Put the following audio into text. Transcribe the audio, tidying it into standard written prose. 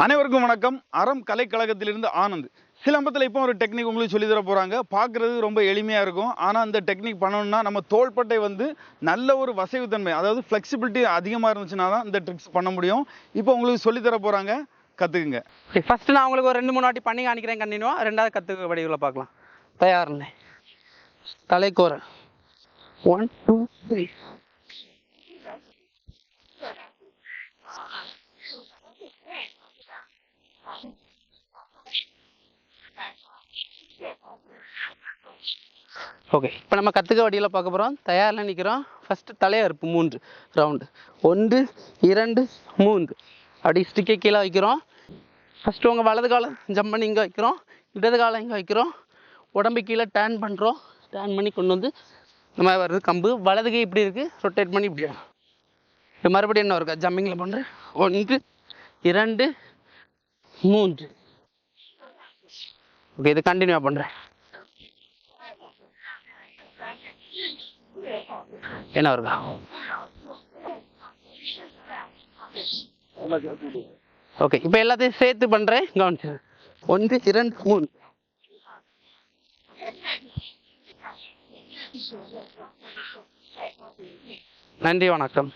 அனைவருக்கும் வணக்கம். அறம் கலைக்கழகத்திலிருந்து ஆனந்த். சிலம்பத்தில் இப்போ ஒரு டெக்னிக் உங்களுக்கு சொல்லி தர போகிறாங்க. பார்க்குறது ரொம்ப எளிமையாக இருக்கும். ஆனால் அந்த டெக்னிக் பண்ணணும்னா நம்ம தோள்பட்டை வந்து நல்ல ஒரு வசைவுத்தன்மை, அதாவது ஃப்ளெக்சிபிலிட்டி அதிகமாக இருந்துச்சுன்னா தான் இந்த ட்ரிக்ஸ் பண்ண முடியும். இப்போ உங்களுக்கு சொல்லி தர போகிறாங்க, கற்றுக்குங்க. ஃபர்ஸ்ட் நான் உங்களுக்கு ஒரு 2-3 வாட்டி பண்ணி காணிக்கிறேன் கண்டினியூவாக. ரெண்டாவது கற்றுக்க வடிவில் பார்க்கலாம். தயாரில்லை. தலைக்கோர 1 2 3. ஓகே, இப்போ நம்ம கற்றுக்க வடியில் பார்க்க போகிறோம். தயாரில் நிற்கிறோம். ஃபஸ்ட்டு தலையறுப்பு 3 ரவுண்டு. 1 2 3. அப்படி ஸ்டிக்கை கீழே வைக்கிறோம். ஃபஸ்ட்டு உங்கள் வலது காலம் ஜம்ப் பண்ணி இங்கே வைக்கிறோம். இடது காலம் இங்கே வைக்கிறோம். உடம்பு கீழே டேர்ன் பண்ணுறோம். டேர்ன் பண்ணி கொண்டு வந்து இந்த மாதிரி வருது கம்பு. வலது கை இப்படி இருக்குது, ரொட்டேட் பண்ணி இப்படி இப்போ மறுபடியும் என்ன இருக்கா ஜம்மிங்கில் பண்ணுறேன். 1 2 3. ஓகே, இது கண்டினியூவாக பண்ணுறேன். என்ன இருக்கா ஓகே, இப்போ எல்லாத்தையும் சேர்த்து பண்ணுறேன். கவனிச்சு 1 2 3. நன்றி, வணக்கம்.